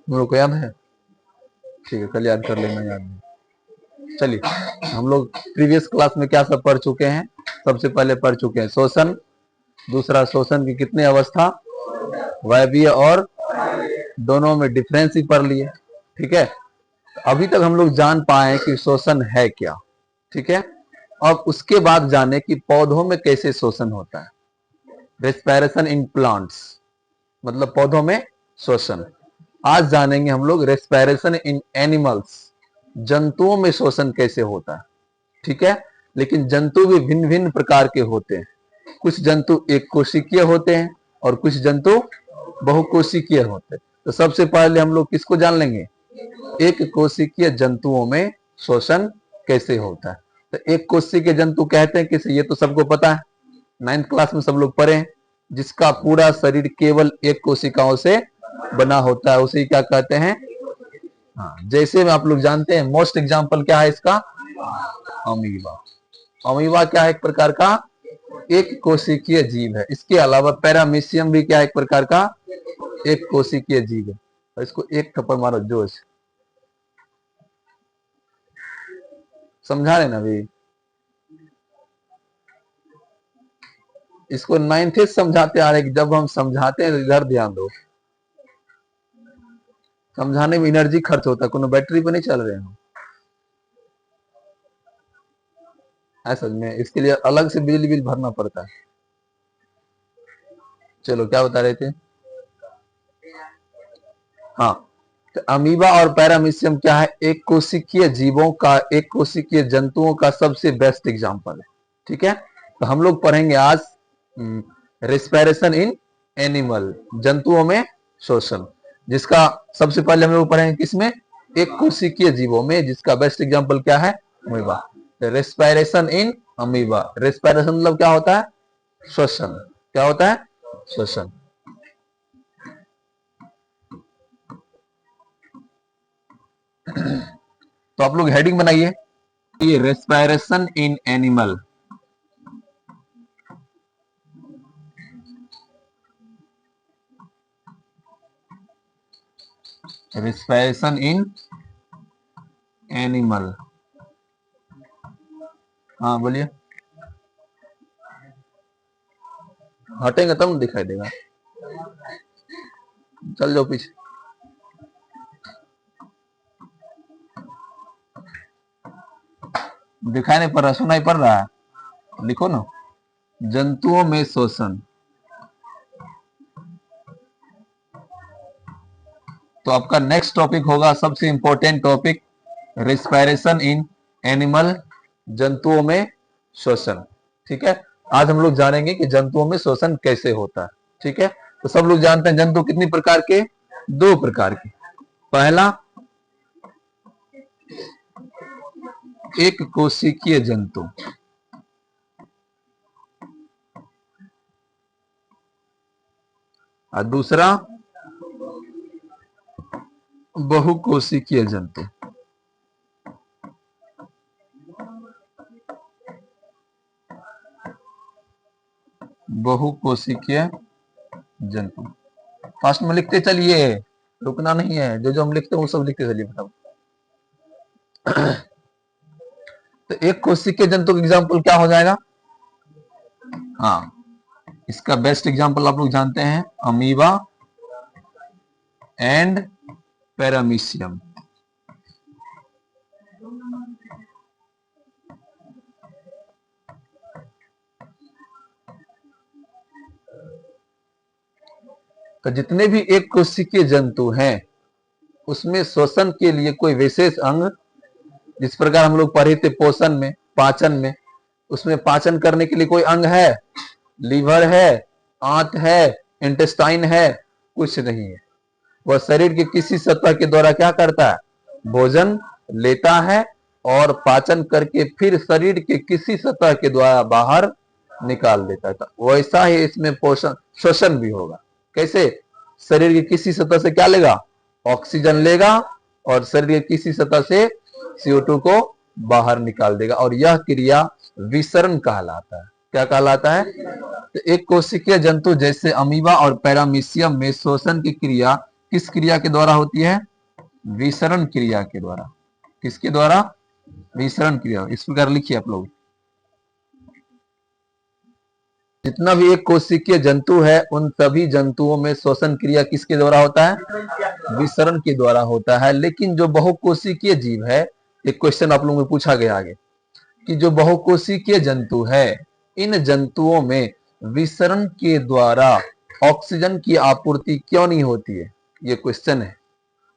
हम लोग को याद है? ठीक है, कल याद कर लेना, याद नहीं। चलिए, हम लोग प्रीवियस क्लास में क्या सब पढ़ चुके हैं? सबसे पहले पढ़ चुके हैं शोषण, दूसरा शोषण की कितनी अवस्था, वायवीय और दोनों में डिफरेंस ही पढ़ लिए। ठीक है, अभी तक हम लोग जान पाए कि शोषण है क्या। ठीक है, अब उसके बाद जाने कि पौधों में कैसे शोषण होता है। रेस्पिरेशन इन प्लांट्स मतलब पौधों में शोषण। आज जानेंगे हम लोग रेस्पिरेशन इन एनिमल्स, जंतुओं में शोषण कैसे होता है। ठीक है, लेकिन जंतु भी भिन्न भिन्न प्रकार के होते हैं। कुछ जंतु एक कोशिकीय होते हैं और कुछ जंतु बहुकोशिकीय होते हैं। तो सबसे पहले हम लोग किसको जान लेंगे? एक कोशिकीय जंतुओं में शोषण कैसे होता है। तो एक कोशिकीय जंतु कहते हैं किसे? ये तो सबको पता है, 9th क्लास में सब लोग पढ़े हैं। जिसका पूरा शरीर केवल एक कोशिकाओं से बना होता है, उसे क्या कहते हैं? हाँ, जैसे में आप लोग जानते हैं, मोस्ट एग्जाम्पल क्या है इसका? अमीबा। अमीबा क्या है? एक प्रकार का एक कोशिकीय जीव है। इसके अलावा पैरामीशियम भी क्या है? एक प्रकार का एक कोशिकीय जीव है। और इसको एक थप्पड़ मारो जोश, समझा रहे ना अभी? इसको 9th से समझाते आ रहे कि जब हम समझाते हैं तो इधर ध्यान दो। समझाने में एनर्जी खर्च होता है, कोनो बैटरी पे नहीं चल रहे हैं ऐसा में, इसके लिए अलग से बिजली बिल भरना पड़ता है। चलो, क्या बता रहे थे? हाँ, तो अमीबा और पैरामीशियम क्या है? एक कोशिकीय जीवों का, एक कोशिकीय जंतुओं का सबसे बेस्ट एग्जांपल है। ठीक है, तो हम लोग पढ़ेंगे आज रेस्पिरेशन इन एनिमल, जंतुओं में शोषण, जिसका सबसे पहले हम लोग पढ़ेंगे किसमें? एक कोशिकीय जीवों में, जिसका बेस्ट एग्जांपल क्या है? Amoeba. Respiration in amoeba. Respiration मतलब क्या होता है? श्वसन। क्या होता है? श्वसन। तो आप लोग हेडिंग बनाइए, ये respiration in animal. Respiration in animal. हाँ बोलिए। हटेंगे तब दिखाई देगा, चल जाओ पीछे। दिखाई नहीं पड़ रहा, सुनाई पड़ रहा है? लिखो ना, जंतुओं में शोषण। तो आपका नेक्स्ट टॉपिक होगा सबसे important topic, respiration in animal, जंतुओं में शोषण। ठीक है, आज हम लोग जानेंगे कि जंतुओं में शोषण कैसे होता है। ठीक है, तो सब लोग जानते हैं जंतु कितनी प्रकार के? 2 प्रकार के। पहला, एक कोशिकीय जंतु, और दूसरा बहुकोशिकीय जंतु। बहुकोशिकीय जंतु। फास्ट में लिखते चलिए, रुकना नहीं है। जो जो हम लिखते हैं वो सब लिखते चलिए बताओ। तो एक कोशिकीय जंतु का एग्जाम्पल क्या हो जाएगा? हाँ, इसका बेस्ट एग्जाम्पल आप लोग जानते हैं, अमीबा एंड पैरामीशियम। तो जितने भी एक कोशिकीय जंतु हैं उसमें श्वसन के लिए कोई विशेष अंग, जिस प्रकार हम लोग पढ़े थे पोषण में, पाचन में, उसमें पाचन करने के लिए कोई अंग है? लीवर है, आंत है, इंटेस्टाइन है? कुछ नहीं है। वह शरीर के किसी सतह के द्वारा क्या करता है? भोजन लेता है और पाचन करके फिर शरीर के किसी सतह के द्वारा बाहर निकाल देता है। तो वैसा ही इसमें पोषण श्वसन भी होगा। कैसे? शरीर के किसी सतह से क्या लेगा? ऑक्सीजन लेगा और शरीर के किसी सतह से CO2 को बाहर निकाल देगा, और यह क्रिया विसरण कहलाता है। क्या कहलाता है? तो एक कोशिकीय जंतु जैसे अमीबा और पैरामीशियम में शोषण की क्रिया किस क्रिया के द्वारा होती है? विसरण क्रिया के द्वारा। किसके द्वारा? विसरण क्रिया। इस प्रकार लिखिए आप लोग, जितना भी एक कोशिकीय जंतु है उन सभी जंतुओं में श्वसन क्रिया किसके द्वारा होता है? विसरण के द्वारा होता है। लेकिन जो बहुकोशिकीय जीव है, एक क्वेश्चन आप लोगों में पूछा गया आगे कि जो बहुकोशिकीय जंतु है, इन जंतुओं में विसरण के द्वारा ऑक्सीजन की आपूर्ति क्यों नहीं होती है? ये क्वेश्चन है।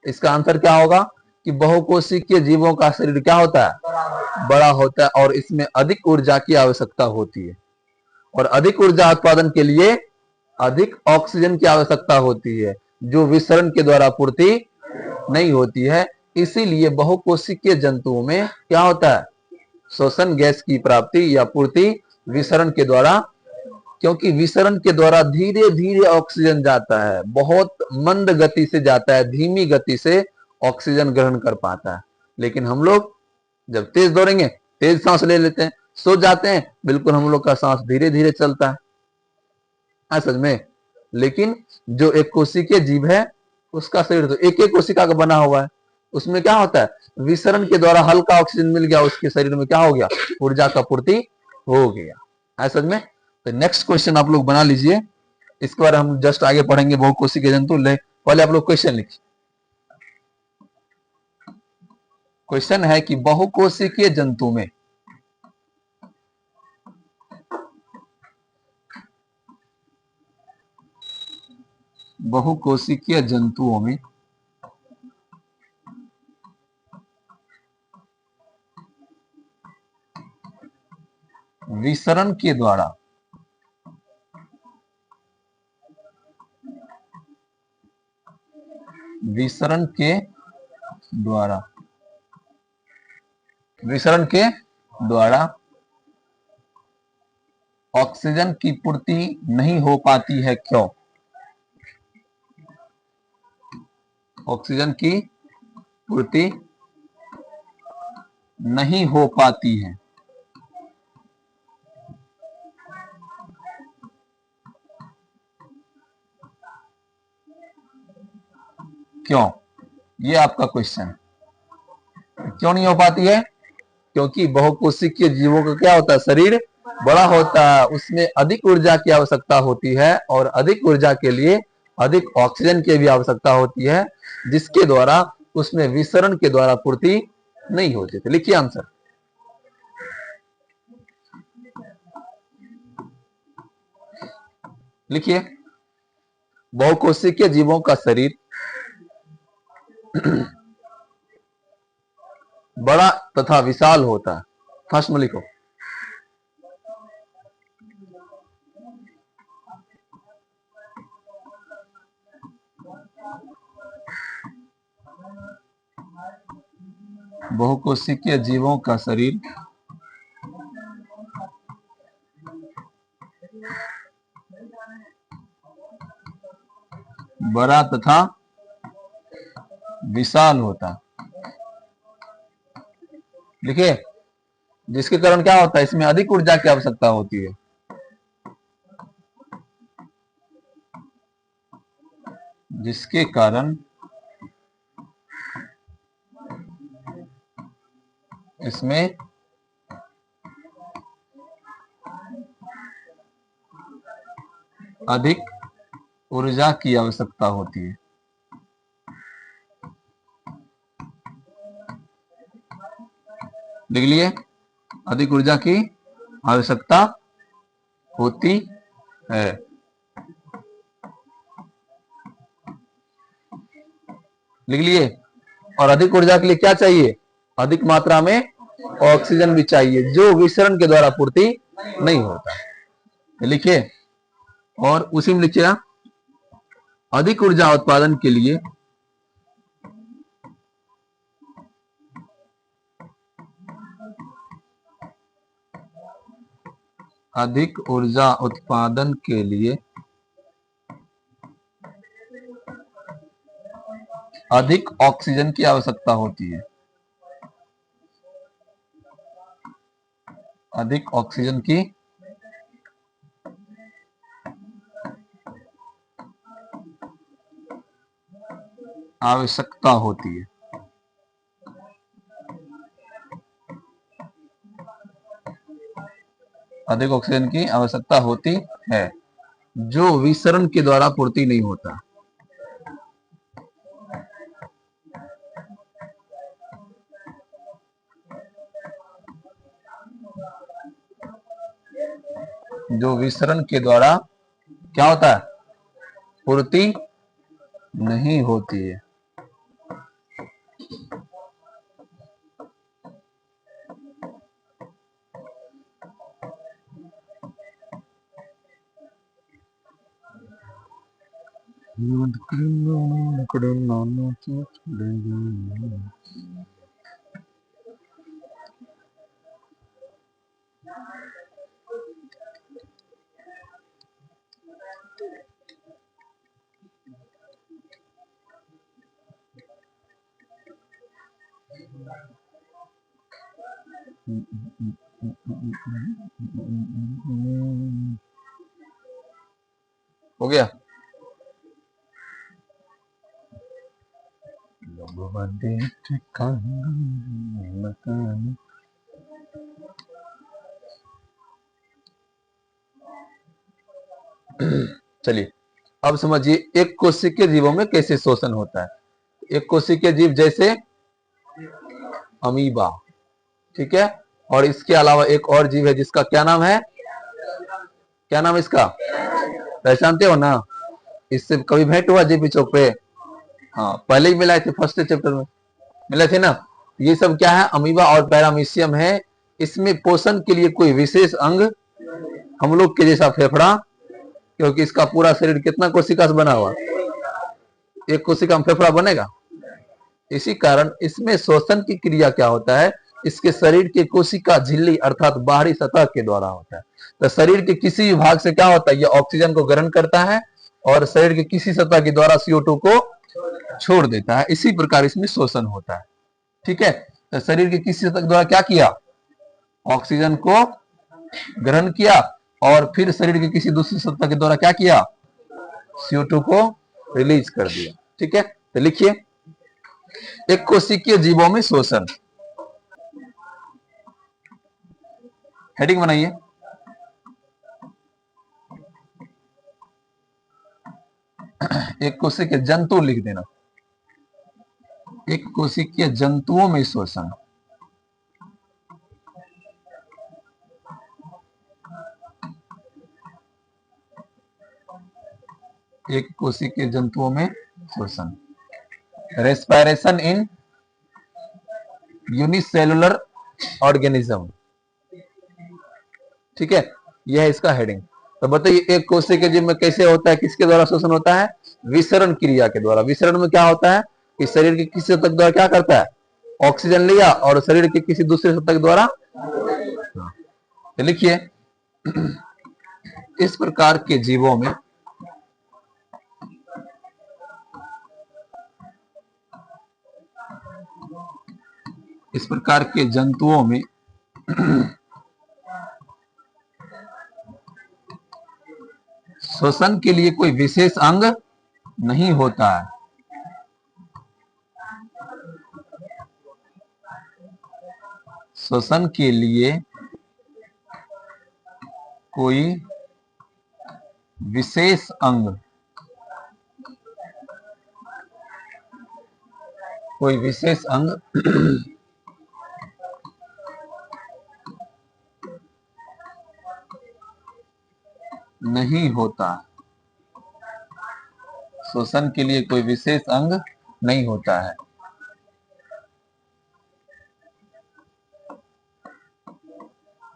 इसका आंसर क्या होगा कि बहुकोशिकीय जीवों का शरीर क्या होता है? बड़ा होता है और इसमें अधिक ऊर्जा की आवश्यकता होती है, और अधिक ऊर्जा उत्पादन के लिए अधिक ऑक्सीजन की आवश्यकता होती है, जो विसरण के द्वारा पूर्ति नहीं होती है। इसीलिए बहुकोशिकीय जंतुओं में क्या होता है? श्वसन गैस की प्राप्ति या पूर्ति विसरण के द्वारा, क्योंकि विसरण के द्वारा धीरे धीरे ऑक्सीजन जाता है, बहुत मंद गति से जाता है, धीमी गति से ऑक्सीजन ग्रहण कर पाता है। लेकिन हम लोग जब तेज दौड़ेंगे, तेज सांस ले लेते हैं, सो जाते हैं, बिल्कुल हम लोग का सांस धीरे धीरे चलता है समझ में। लेकिन जो एक कोशिकीय जीव है, उसका शरीर तो एक एक कोशिका का बना हुआ है, उसमें क्या होता है? विसरण के द्वारा हल्का ऑक्सीजन मिल गया, उसके शरीर में क्या हो गया? ऊर्जा का पूर्ति हो गया है समझ में। तो नेक्स्ट क्वेश्चन आप लोग बना लीजिए, इसके बारे हम जस्ट आगे पढ़ेंगे बहुकोशिकीय जंतु। पहले आप लोग क्वेश्चन लिखिए। क्वेश्चन है कि बहुकोशिकीय जंतु में बहुकोशिकीय जंतुओं में विसरण के द्वारा विसरण के द्वारा ऑक्सीजन की पूर्ति नहीं हो पाती है, क्यों? ऑक्सीजन की पूर्ति नहीं हो पाती है, क्यों? ये आपका क्वेश्चन है। क्यों नहीं हो पाती है? क्योंकि बहुकोशिकीय जीवों का क्या होता है? शरीर बड़ा होता है, उसमें अधिक ऊर्जा की आवश्यकता होती है, और अधिक ऊर्जा के लिए अधिक ऑक्सीजन की भी आवश्यकता होती है, जिसके द्वारा उसमें विसरण के द्वारा पूर्ति नहीं होती थी। लिखिए आंसर। लिखिए, बहुकोशिकीय जीवों का शरीर बड़ा तथा विशाल होता है। फर्स्ट में लिखो। बहुकोशिकीय जीवों का शरीर बड़ा तथा विशाल होता। देखिए, जिसके कारण क्या होता है? इसमें अधिक ऊर्जा की आवश्यकता होती है, जिसके कारण इसमें अधिक ऊर्जा की आवश्यकता होती है। देख लिए, अधिक ऊर्जा की आवश्यकता होती है। लिख लिए। और अधिक ऊर्जा के लिए क्या चाहिए? अधिक मात्रा में ऑक्सीजन भी चाहिए, जो विसरण के द्वारा पूर्ति नहीं होता। लिखिए, और उसी में लिखिएगा, अधिक ऊर्जा उत्पादन के लिए अधिक ऊर्जा उत्पादन के लिए अधिक ऑक्सीजन की आवश्यकता होती है। अधिक ऑक्सीजन की आवश्यकता होती है। अधिक ऑक्सीजन की आवश्यकता होती है जो विसरण के द्वारा पूर्ति नहीं होता। जो विसरण के द्वारा क्या होता है, पूर्ति नहीं होती है। हो गया। चलिए अब समझिए एक कोशिकीय जीवों में कैसे शोषण होता है। एक कोशिकीय जीव जैसे अमीबा, ठीक है, और इसके अलावा एक और जीव है जिसका क्या नाम है, क्या नाम है इसका, पहचानते हो ना, इससे कभी भेंट हुआ जेपी चौक पे, हाँ पहले ही मिलाए थे, फर्स्ट चैप्टर में मिले थे ना। ये सब क्या है, अमीबा और पैरामीशियम है। इसमें पोषण के लिए कोई विशेष अंग, हम लोग के जैसा फेफड़ा, क्योंकि इसका पूरा शरीर कितना कोशिका से बना हुआ, एक कोशिका में फेफड़ा बनेगा। इसी कारण इसमें शोषण की क्रिया क्या होता है, इसके शरीर के कोशिका झिल्ली अर्थात बाहरी सतह के द्वारा होता है। तो शरीर के किसी भी भाग से क्या होता है, यह ऑक्सीजन को ग्रहण करता है और शरीर के किसी सतह के द्वारा CO2 को छोड़ देता है। इसी प्रकार इसमें शोषण होता है, ठीक है। तो शरीर के किसी सतह के द्वारा क्या किया, ऑक्सीजन को ग्रहण किया और फिर शरीर के किसी दूसरी सत्ता के द्वारा क्या किया, CO2 को रिलीज कर दिया, ठीक है। तो लिखिए एक कोशिकीय जीवों में शोषण, हेडिंग बनाइए। एक कोशिकीय जंतु लिख देना, एक कोशिकीय जंतुओं में शोषण। एक कोशिकीय जंतुओं में शोषण, रेस्पिरेशन इन यूनिसेलुलर ऑर्गेनिज्म, ठीक है, यह है इसका हेडिंग। तो बताइए एक कोशिकीय जीव में कैसे होता है, किसके द्वारा शोषण होता है, विसरण क्रिया के द्वारा। विसरण में क्या होता है कि शरीर के किसी सतह द्वारा क्या करता है, ऑक्सीजन लिया और शरीर के किसी दूसरे सतह द्वारा, तो लिखिए इस प्रकार के जीवों में इस प्रकार के जंतुओं में श्वसन के लिए कोई विशेष अंग नहीं होता है। श्वसन के लिए कोई विशेष अंग, कोई विशेष अंग नहीं होता। श्वसन के लिए कोई विशेष अंग नहीं होता है।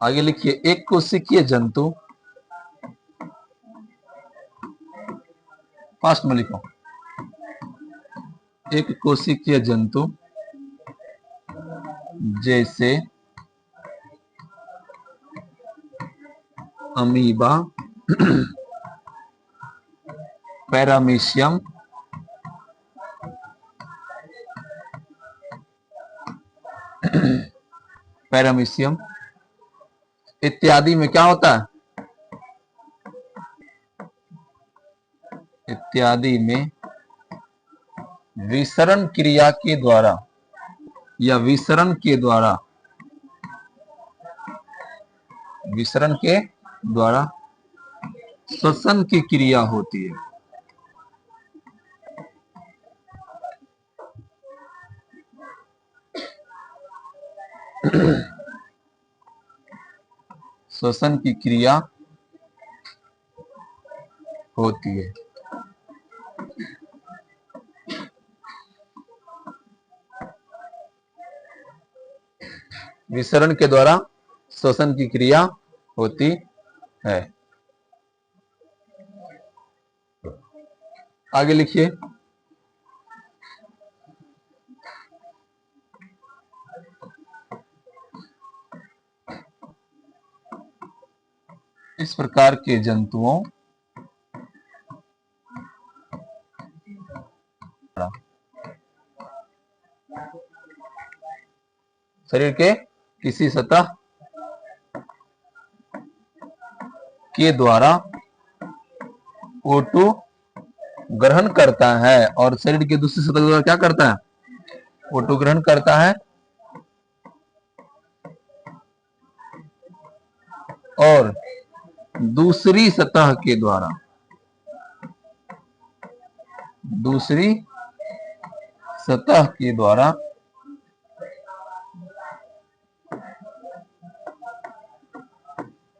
आगे लिखिए एक कोशिकीय जंतु, फास्ट में लिखो, एक कोशिकीय जंतु जैसे अमीबा, पैरामीशियम, पैरामीशियम इत्यादि में क्या होता है, इत्यादि में विसरण क्रिया के द्वारा या विसरण के द्वारा श्वसन की क्रिया होती है। श्वसन की क्रिया होती है। विसरण के द्वारा श्वसन की क्रिया होती है। आगे लिखिए। इस प्रकार के जंतुओं शरीर के किसी सतह के द्वारा O2 ग्रहण करता है और शरीर के दूसरी सतह के द्वारा क्या करता है? O2 ग्रहण करता है और दूसरी सतह के द्वारा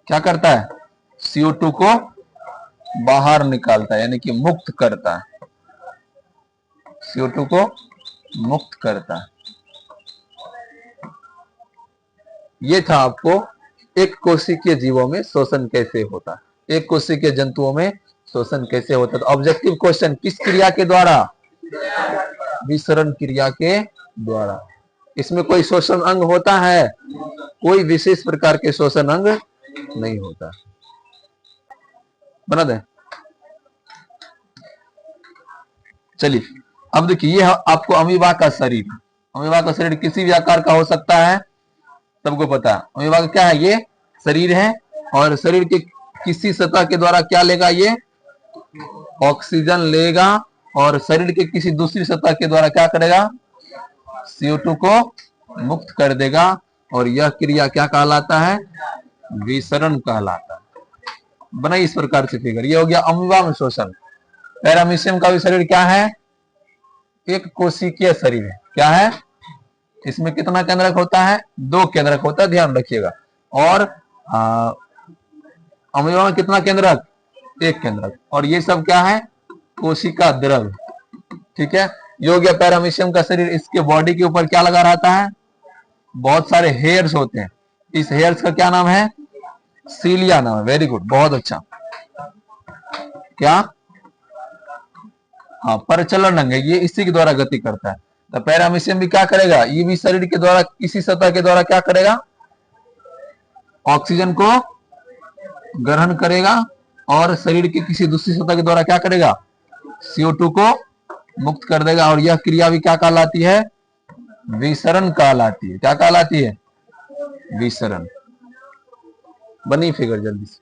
क्या करता है? CO2 को बाहर निकालता है, यानी कि मुक्त करता है। CO2 को मुक्त करता है। ये था आपको एक कोशिकीय जीवों में श्वसन कैसे होता है, एक कोशिकीय जंतुओं में श्वसन कैसे होता है। तो ऑब्जेक्टिव क्वेश्चन किस क्रिया के द्वारा? विसरण क्रिया के द्वारा। इसमें कोई श्वसन अंग होता है? कोई विशेष प्रकार के श्वसन अंग नहीं होता। बना दें। चलिए अब देखिए, ये आपको अमीबा का शरीर। अमीबा का शरीर किसी भी आकार का हो सकता है, सबको पता है। अमीबा का क्या है? ये शरीर है और शरीर के किसी सतह के द्वारा क्या लेगा? ये ऑक्सीजन लेगा और शरीर के किसी दूसरी सतह के द्वारा क्या करेगा? CO2 को मुक्त कर देगा और यह क्रिया क्या कहलाता है? विसरण कहलाता है। बनाइए इस प्रकार से फिगर। ये हो गया अमीबा में श्वसन। पैरामीशियम का भी शरीर क्या है? एक कोशिकीय शरीर है। क्या है? इसमें कितना केंद्रक होता है? 2 केंद्रक होता है, ध्यान रखिएगा। और अमीबा में कितना केंद्रक? 1 केंद्रक। और ये सब क्या है? कोशिका द्रव। ठीक है। ये हो गया पैरामीशियम का शरीर। इसके बॉडी के ऊपर क्या लगा रहता है? बहुत सारे हेयर्स होते हैं। इस हेयर्स का क्या नाम है? सीलिया नाम है। वेरी गुड, बहुत अच्छा। क्या? हाँ, परचलन अंग है। ये इसी के द्वारा गति करता है। तो पैरामीशियम भी क्या करेगा? ये भी शरीर के द्वारा किसी सतह के द्वारा क्या करेगा? ऑक्सीजन को ग्रहण करेगा और शरीर की किसी दूसरी सतह के द्वारा क्या करेगा? CO2 को मुक्त कर देगा। और यह क्रिया भी क्या कहलाती है? विसरण कहलाती है। क्या कहलाती है? विसरण। बनी फिगर जल्दी से।